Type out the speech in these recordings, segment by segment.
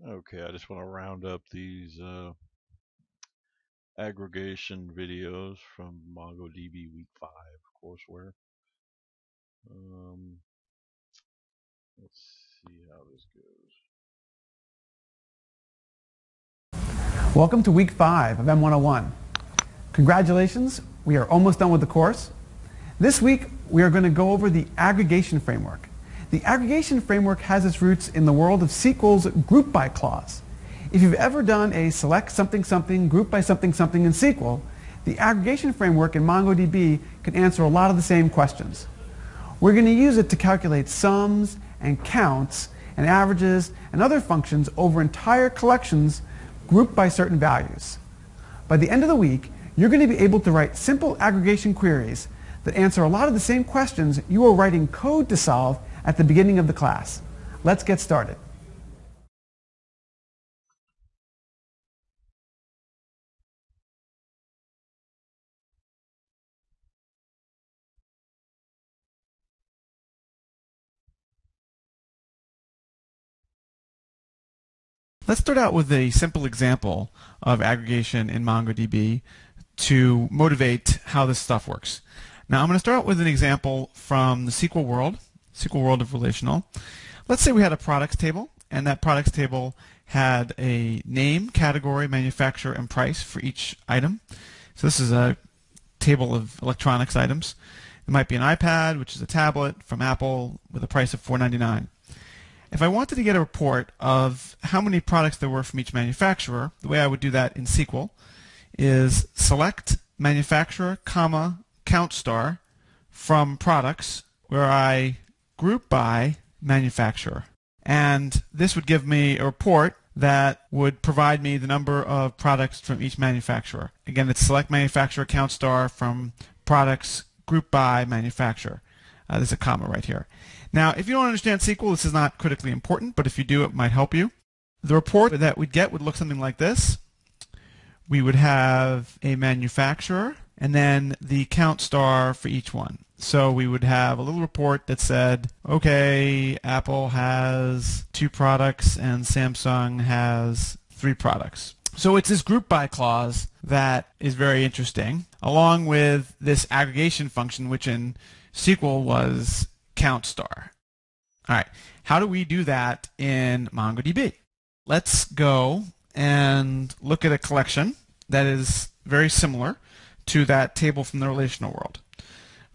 Okay, I just want to round up these aggregation videos from MongoDB Week 5 courseware. Um, let's see how this goes. Welcome to week 5 of M101. Congratulations, we are almost done with the course. This week we are going to go over the aggregation framework. The aggregation framework has its roots in the world of SQL's group by clause. If you've ever done a select something something group by something something in SQL, the aggregation framework in MongoDB can answer a lot of the same questions. We're going to use it to calculate sums and counts and averages and other functions over entire collections grouped by certain values. By the end of the week, you're going to be able to write simple aggregation queries that answer a lot of the same questions you were writing code to solve at the beginning of the class. Let's get started. Let's start out with a simple example of aggregation in MongoDB to motivate how this stuff works. Now I'm going to start out with an example from the SQL world of relational. Let's say we had a products table, and that products table had a name, category, manufacturer, and price for each item. So this is a table of electronics items. It might be an iPad, which is a tablet from Apple with a price of $4.99. If I wanted to get a report of how many products there were from each manufacturer, the way I would do that in SQL is select manufacturer, comma, count star from products, where I group by manufacturer. And this would give me a report that would provide me the number of products from each manufacturer. Again, it's select manufacturer, count star from products, group by manufacturer. There's a comma right here. Now, if you don't understand SQL, this is not critically important, but if you do, it might help you. The report that we'd get would look something like this. We would have a manufacturer, and then the count star for each one. So we would have a little report that said, okay, Apple has 2 products and Samsung has 3 products. So it's this group by clause that is very interesting, along with this aggregation function, which in SQL was count star. All right, how do we do that in MongoDB? Let's go and look at a collection that is very similar to that table from the relational world.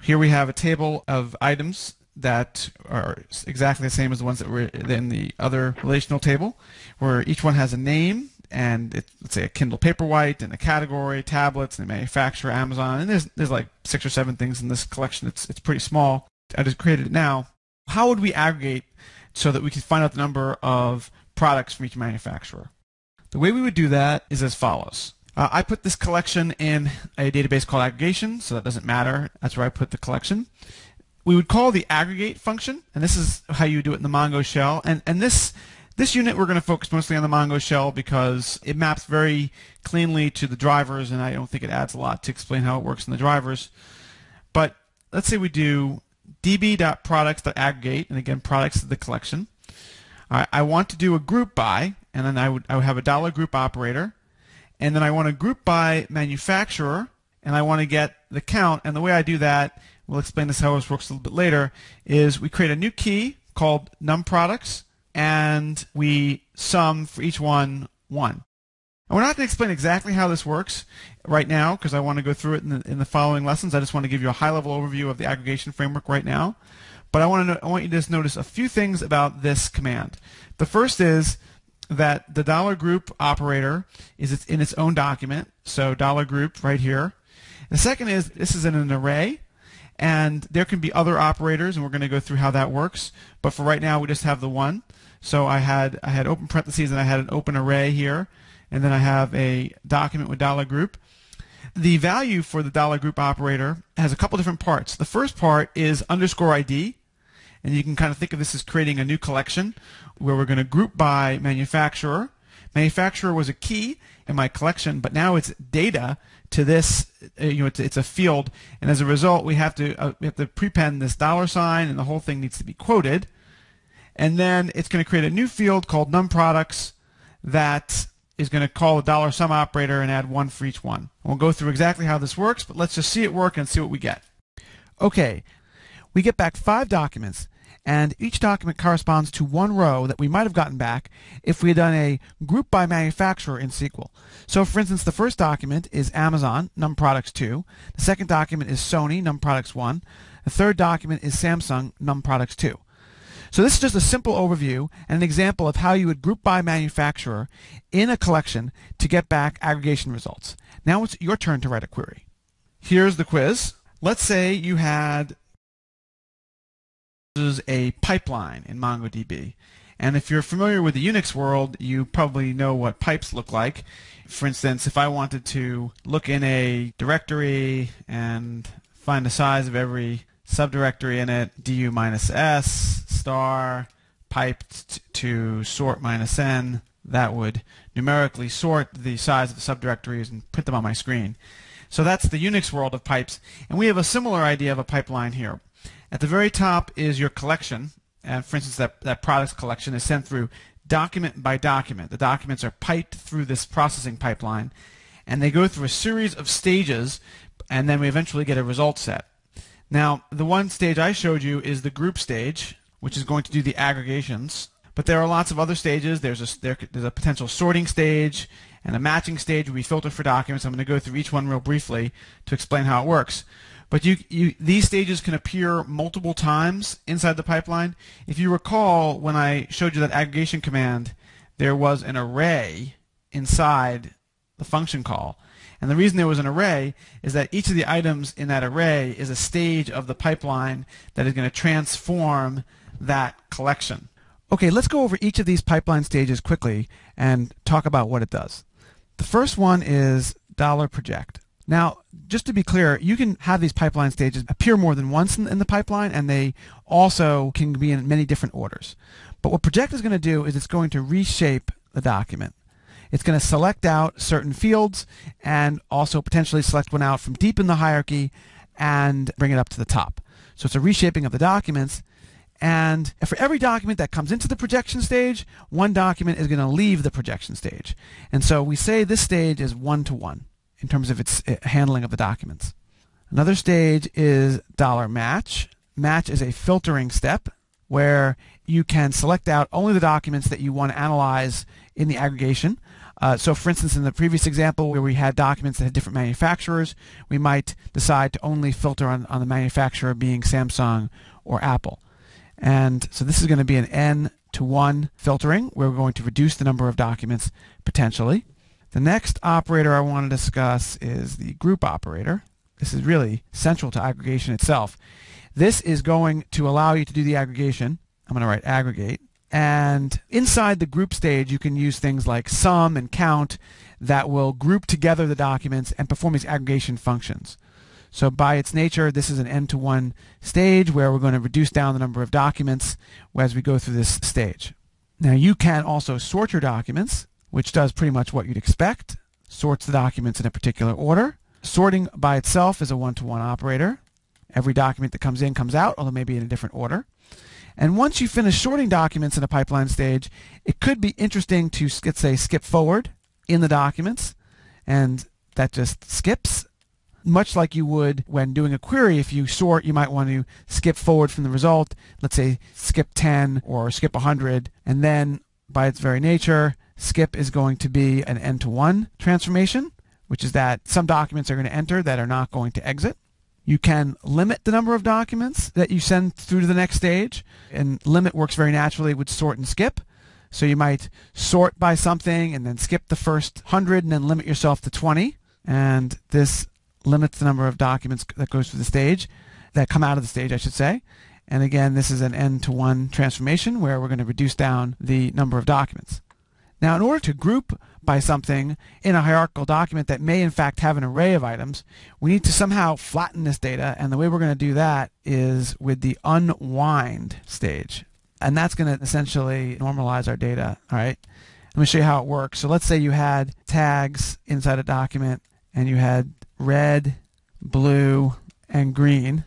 Here we have a table of items that are exactly the same as the ones that were in the other relational table, where each one has a name, and let's say a Kindle Paperwhite, and a category, tablets, and a manufacturer, Amazon, and there's like 6 or 7 things in this collection. It's pretty small. I just created it now. How would we aggregate so that we could find out the number of products from each manufacturer? The way we would do that is as follows. I put this collection in a database called aggregation, so that doesn't matter. That's where I put the collection. We would call the aggregate function, and this is how you do it in the Mongo shell. And this unit we're going to focus mostly on the Mongo shell because it maps very cleanly to the drivers, and I don't think it adds a lot to explain how it works in the drivers. But let's say we do db.products.aggregate, and again, products is the collection. I want to do a group by, and then I would have a $group operator, and then I want to group by manufacturer, and I want to get the count. And the way I do that, we'll explain this how this works a little bit later, is we create a new key called numProducts, and we sum for each one 1. And we're not going to explain exactly how this works right now because I want to go through it in the following lessons. I just want to give you a high-level overview of the aggregation framework right now. But I want you to just notice a few things about this command. The first is that the $group operator is in its own document, so $group right here. The second is this is in an array, and there can be other operators, and we're going to go through how that works. But for right now, we just have the one. So I had open parentheses, and I had an open array here. And then I have a document with $group. The value for the $group operator has a couple different parts. The first part is _ID, and you can kind of think of this as creating a new collection where we're going to group by manufacturer. Manufacturer was a key in my collection, but now it's data to this. It's a field, and as a result, we have to prepend this $, and the whole thing needs to be quoted. And then it's going to create a new field called numProducts. that is going to call the dollar sum operator and add 1 for each one. We'll go through exactly how this works, but let's just see it work and see what we get. Okay, we get back 5 documents, and each document corresponds to one row that we might have gotten back if we had done a group by manufacturer in SQL. So for instance, the first document is Amazon, num products 2. The second document is Sony, num products 1. The third document is Samsung, num products 2. So this is just a simple overview and an example of how you would group by manufacturer in a collection to get back aggregation results. Now it's your turn to write a query. Here's the quiz. Let's say you had a pipeline in MongoDB. And if you're familiar with the Unix world, you probably know what pipes look like. For instance, if I wanted to look in a directory and find the size of every subdirectory in it, du-s star piped to sort -n, that would numerically sort the size of the subdirectories and print them on my screen. So that's the Unix world of pipes, and we have a similar idea of a pipeline here. At the very top is your collection, and for instance that products collection is sent through document by document. The documents are piped through this processing pipeline, and they go through a series of stages, and then we eventually get a result set. Now, the one stage I showed you is the group stage, which is going to do the aggregations. But there are lots of other stages. There's a potential sorting stage and a matching stage where we filter for documents. I'm going to go through each one real briefly to explain how it works. But these stages can appear multiple times inside the pipeline. If you recall, when I showed you that aggregation command, there was an array inside the function call. And the reason there was an array is that each of the items in that array is a stage of the pipeline that is going to transform that collection. Okay, let's go over each of these pipeline stages quickly and talk about what it does. The first one is $project. Now, just to be clear, you can have these pipeline stages appear more than once in the pipeline, and they also can be in many different orders. But what project is going to do is it's going to reshape the document. It's going to select out certain fields and also potentially select one out from deep in the hierarchy and bring it up to the top. So it's a reshaping of the documents. And for every document that comes into the projection stage, one document is going to leave the projection stage. And so we say this stage is one-to-one in terms of its handling of the documents. Another stage is $match. Match is a filtering step where you can select out only the documents that you want to analyze in the aggregation. So for instance, in the previous example where we had documents that had different manufacturers, we might decide to only filter on the manufacturer being Samsung or Apple. And so this is going to be an n-to-1 filtering where we're going to reduce the number of documents potentially. The next operator I want to discuss is the group operator. This is really central to aggregation itself. This is going to allow you to do the aggregation. I'm going to write aggregate. And inside the group stage, you can use things like sum and count that will group together the documents and perform these aggregation functions. So by its nature, this is an n-to-1 stage where we're going to reduce down the number of documents as we go through this stage. Now you can also sort your documents, which does pretty much what you'd expect. Sorts the documents in a particular order. Sorting by itself is a one-to-one operator. Every document that comes in comes out, although maybe in a different order. And once you finish sorting documents in a pipeline stage, it could be interesting to, let's say, skip forward in the documents, and that just skips. Much like you would when doing a query, if you sort, you might want to skip forward from the result, let's say skip 10 or skip 100, and then by its very nature, skip is going to be an n-to-1 transformation, which is that some documents are going to enter that are not going to exit. You can limit the number of documents that you send through to the next stage, and limit works very naturally with sort and skip. So you might sort by something and then skip the first 100 and then limit yourself to 20, and this limits the number of documents that goes through the stage, that come out of the stage, I should say. And again, this is an n-to-1 transformation where we're going to reduce down the number of documents. Now, in order to group by something in a hierarchical document that may in fact have an array of items, we need to somehow flatten this data, and the way we're going to do that is with the unwind stage. And that's going to essentially normalize our data. All right, let me show you how it works. So let's say you had tags inside a document, and you had red, blue, and green.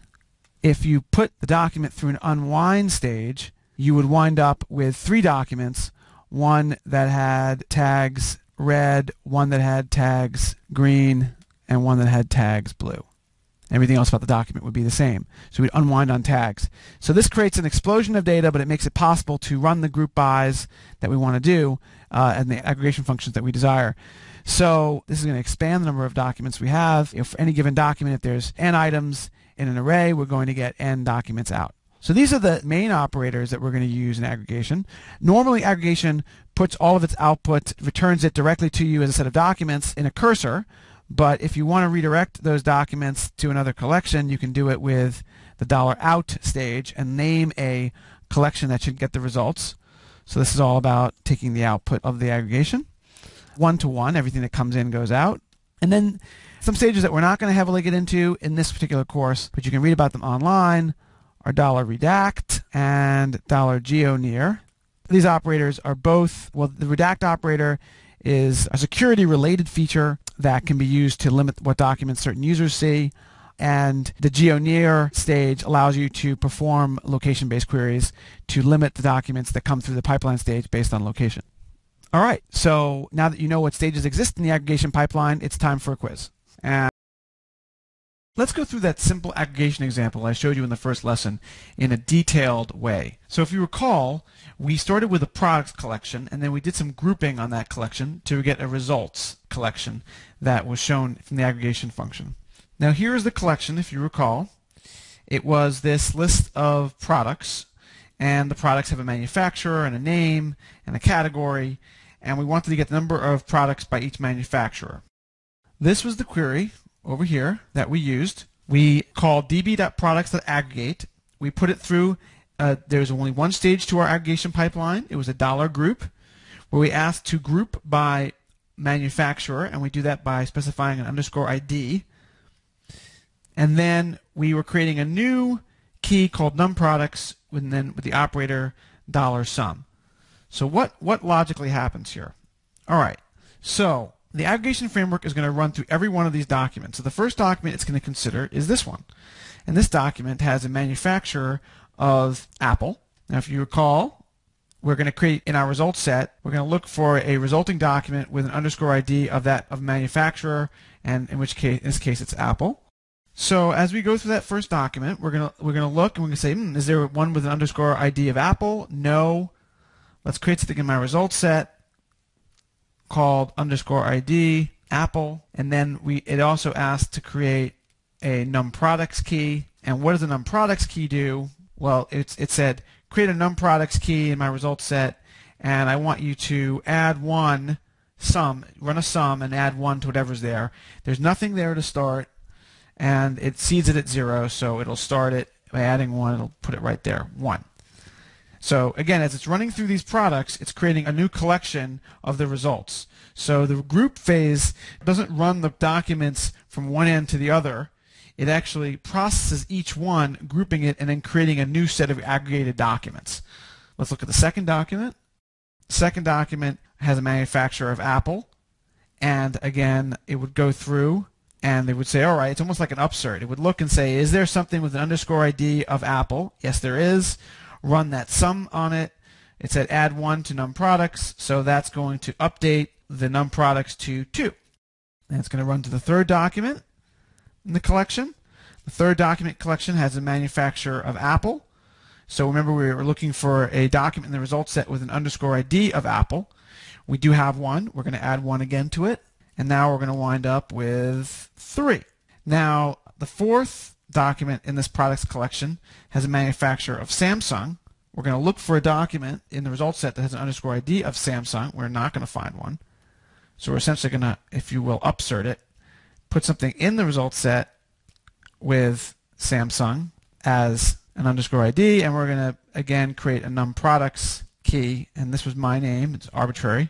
If you put the document through an unwind stage, you would wind up with 3 documents, one that had tags red, one that had tags green, and one that had tags blue. Everything else about the document would be the same. So we'd unwind on tags. So this creates an explosion of data, but it makes it possible to run the group bys that we want to do and the aggregation functions that we desire. So this is going to expand the number of documents we have. If for any given document, if there's n items in an array, we're going to get n documents out. So these are the main operators that we're going to use in aggregation. Normally, aggregation puts all of its output, returns it directly to you as a set of documents in a cursor. But if you want to redirect those documents to another collection, you can do it with the $out stage and name a collection that should get the results. So this is all about taking the output of the aggregation. One-to-one, everything that comes in goes out. And then some stages that we're not going to heavily get into in this particular course, but you can read about them online, are $redact and $geoneer. These operators are both, well, the redact operator is a security-related feature that can be used to limit what documents certain users see, and the geoneer stage allows you to perform location-based queries to limit the documents that come through the pipeline stage based on location. All right, so now that you know what stages exist in the aggregation pipeline, it's time for a quiz. And let's go through that simple aggregation example I showed you in the first lesson in a detailed way. So if you recall, we started with a products collection, and then we did some grouping on that collection to get a results collection that was shown from the aggregation function. Now here is the collection, if you recall. It was this list of products, and the products have a manufacturer and a name and a category, and we wanted to get the number of products by each manufacturer. This was the query over here that we used. We called db.products.aggregate. We put it through, there's only one stage to our aggregation pipeline. It was a $group, where we asked to group by manufacturer, and we do that by specifying an _ID. And then we were creating a new key called numProducts, and then with the operator $sum. So what logically happens here? All right, so the aggregation framework is going to run through every one of these documents. So the first document it's going to consider is this one. And this document has a manufacturer of Apple. Now if you recall, we're going to create in our results set, we're going to look for a resulting document with an _ID of that of manufacturer, and in this case it's Apple. So as we go through that first document, we're gonna look and we're gonna say, is there one with an _ID of Apple? No. Let's create something in my results set called _ID Apple, and then it also asks to create a numProducts key. And what does a numProducts key do? Well, it said create a numProducts key in my results set, and I want you to add one run a sum and add one to whatever's there. There's nothing there to start, and it seeds it at 0, so it'll start it by adding 1. It'll put it right there, 1. So again, as it's running through these products, it's creating a new collection of the results. So the group phase doesn't run the documents from one end to the other. It actually processes each one, grouping it, and then creating a new set of aggregated documents. Let's look at the second document. The second document has a manufacturer of Apple, and again, it would go through and they would say, all right, it's almost like an upsert. It would look and say, is there something with an _ID of Apple? Yes, there is. Run that sum on it. It said add 1 to numProducts, so that's going to update the numProducts to 2. And it's going to run to the third document in the collection. The third document collection has a manufacturer of Apple. So remember, we were looking for a document in the results set with an _ID of Apple. We do have one. We're going to add 1 again to it. And now we're going to wind up with 3. Now, the fourth document in this products collection has a manufacturer of Samsung. We're going to look for a document in the results set that has an _ID of Samsung. We're not going to find one. So we're essentially going to, if you will, upsert it, put something in the results set with Samsung as an _ID, and we're going to, again, create a numProducts key, and this was my name. It's arbitrary.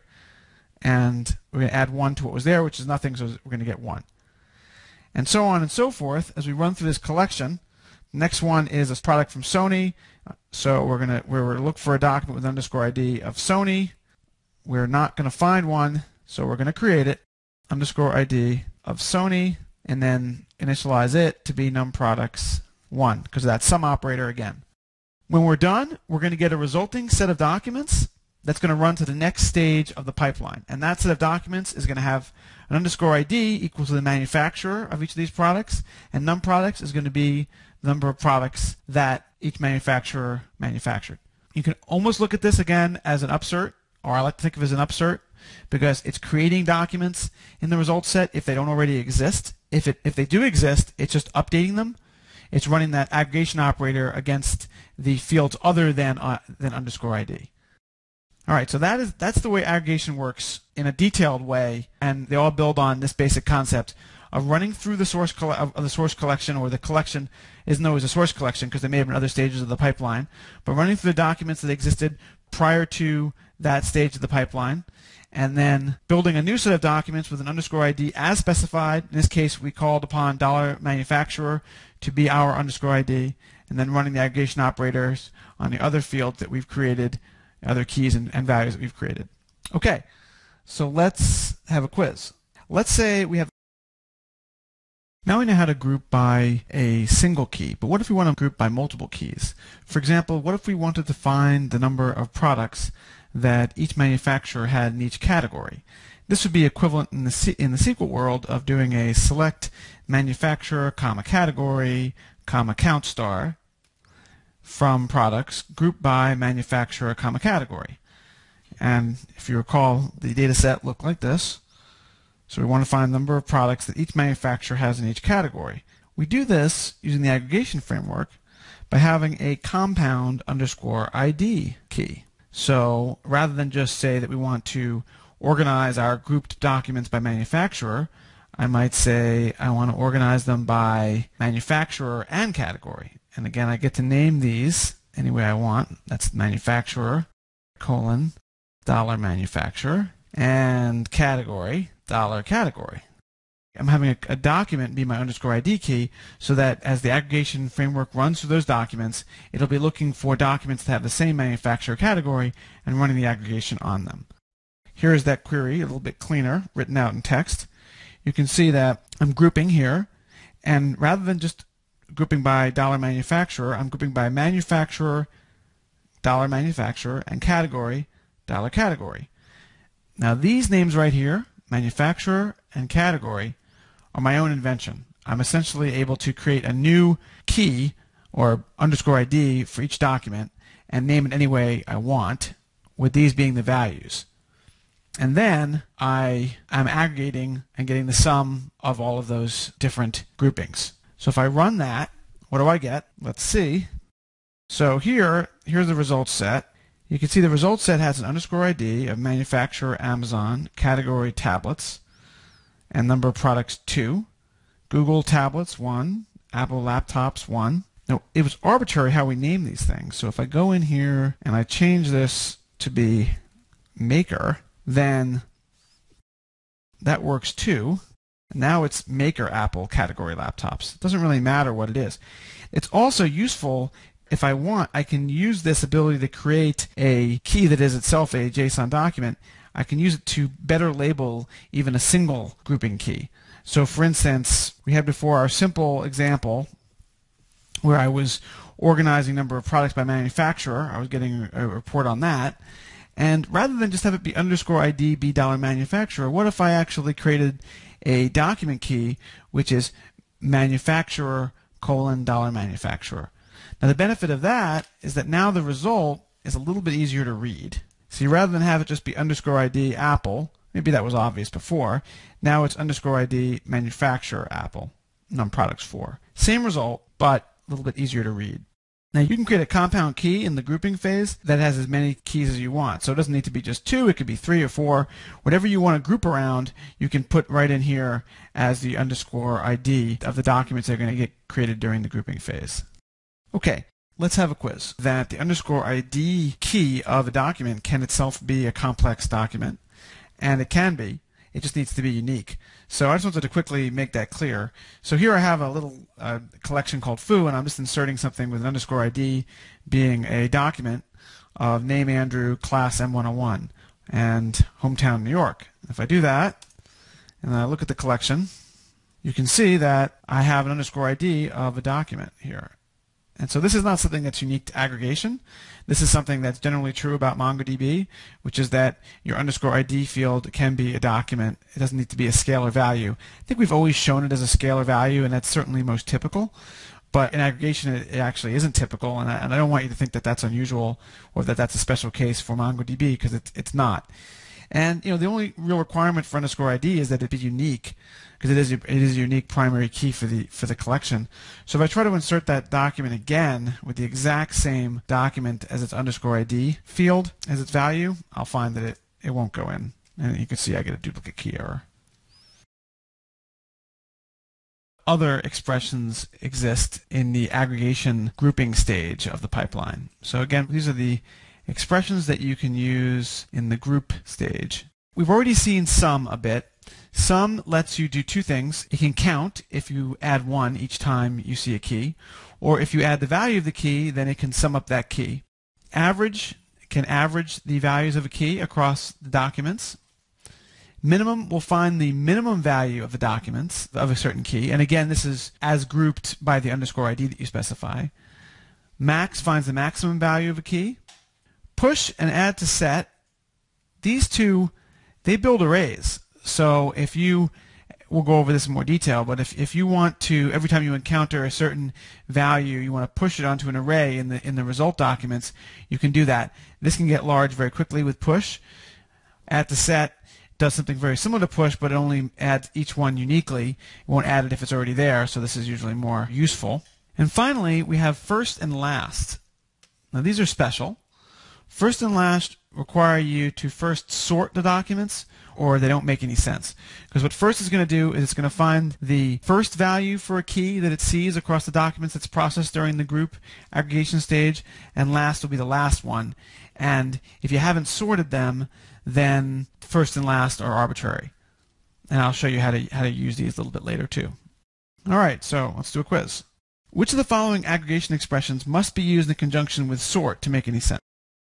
And we're going to add 1 to what was there, which is nothing, so we're going to get 1. And so on and so forth as we run through this collection. The next one is a product from Sony. So we're going to look for a document with _ID of Sony. We're not going to find one, so we're going to create it, _ID of Sony, and then initialize it to be numProducts 1, because of that sum operator again. When we're done, we're going to get a resulting set of documents that's going to run to the next stage of the pipeline. And that set of documents is going to have an underscore ID equal to the manufacturer of each of these products, and num products is going to be the number of products that each manufacturer manufactured. You can almost look at this again as an upsert, or I like to think of it as an upsert, because it's creating documents in the result set if they don't already exist. If they do exist, it's just updating them. It's running that aggregation operator against the fields other than underscore ID. All right, so that's the way aggregation works in a detailed way, and they all build on this basic concept of running through the source collection, or the collection isn't always a source collection because they may have been other stages of the pipeline, but running through the documents that existed prior to that stage of the pipeline, and then building a new set of documents with an underscore ID as specified. In this case, we called upon $manufacturer to be our underscore ID, and then running the aggregation operators on the other fields that we've created, other keys and values that we've created. Okay, so let's have a quiz. Let's say we have. Now we know how to group by a single key, but what if we want to group by multiple keys? For example, what if we wanted to find the number of products that each manufacturer had in each category? This would be equivalent in the SQL world of doing a select manufacturer, comma category, comma count star from products, group by manufacturer, comma category. And if you recall, the data set looked like this. So we want to find the number of products that each manufacturer has in each category. We do this using the aggregation framework by having a compound underscore ID key. So rather than just say that we want to organize our grouped documents by manufacturer, I might say I want to organize them by manufacturer and category. And again, I get to name these any way I want. That's manufacturer, colon, dollar manufacturer, and category, dollar category. I'm having a document be my underscore ID key so that as the aggregation framework runs through those documents, it'll be looking for documents that have the same manufacturer category and running the aggregation on them. Here is that query, a little bit cleaner, written out in text. You can see that I'm grouping here, and rather than just grouping by dollar manufacturer, I'm grouping by manufacturer, dollar manufacturer, and category, dollar category. Now these names right here, manufacturer and category, are my own invention. I'm essentially able to create a new key or underscore ID for each document and name it any way I want, with these being the values. And then I am aggregating and getting the sum of all of those different groupings. So if I run that, what do I get? Let's see. So here's the results set. You can see the results set has an underscore ID of manufacturer Amazon, category tablets, and number of products 2, Google tablets 1, Apple laptops 1. Now, it was arbitrary how we name these things. So if I go in here and I change this to be maker, then that works too. Now it's maker Apple category laptops. It doesn't really matter what it is. It's also useful if I want, I can use this ability to create a key that is itself a JSON document. I can use it to better label even a single grouping key. So for instance, we had before our simple example where I was organizing number of products by manufacturer. I was getting a report on that. And rather than just have it be underscore ID be dollar manufacturer, what if I actually created a document key which is manufacturer colon dollar manufacturer? Now the benefit of that is that now the result is a little bit easier to read. See, rather than have it just be underscore ID Apple, maybe that was obvious before, now it's underscore ID manufacturer Apple, num products 4. Same result, but a little bit easier to read. Now you can create a compound key in the grouping phase that has as many keys as you want. So it doesn't need to be just 2, it could be 3 or 4. Whatever you want to group around, you can put right in here as the underscore ID of the documents that are going to get created during the grouping phase. Okay, let's have a quiz. That the underscore ID key of a document can itself be a complex document, and it can be. It just needs to be unique. So I just wanted to quickly make that clear. So here I have a little collection called foo, and I'm just inserting something with an underscore ID being a document of name Andrew, class M101, and hometown New York. If I do that, and I look at the collection, you can see that I have an underscore ID of a document here. And so this is not something that's unique to aggregation. This is something that's generally true about MongoDB, which is that your _ID field can be a document. It doesn't need to be a scalar value. I think we've always shown it as a scalar value, and that's certainly most typical. But in aggregation, it actually isn't typical, and I don't want you to think that that's unusual or that that's a special case for MongoDB, because it's not. And the only real requirement for _ID is that it be unique, because it is a unique primary key for the collection. So if I try to insert that document again with the exact same document as its _ID field as its value, I'll find that it won't go in, and you can see I get a duplicate key error. Other expressions exist in the aggregation grouping stage of the pipeline. So again, these are the expressions that you can use in the group stage. We've already seen sum a bit. Sum lets you do two things. It can count if you add 1 each time you see a key, or if you add the value of the key, then it can sum up that key. Average can average the values of a key across the documents. Minimum will find the minimum value of the documents of a certain key, and again, this is as grouped by the _ID that you specify. Max finds the maximum value of a key. Push and add to set, these two, they build arrays. So we'll go over this in more detail, but if you want to, every time you encounter a certain value, you want to push it onto an array in the result documents, you can do that. This can get large very quickly with push. Add to set does something very similar to push, but it only adds each one uniquely. It won't add it if it's already there, so this is usually more useful. And finally, we have first and last. Now these are special. First and last require you to first sort the documents, or they don't make any sense. Because what first is going to do is it's going to find the first value for a key that it sees across the documents that's processed during the group aggregation stage, and last will be the last one. And if you haven't sorted them, then first and last are arbitrary. And I'll show you how to use these a little bit later too. All right, so let's do a quiz. Which of the following aggregation expressions must be used in conjunction with sort to make any sense?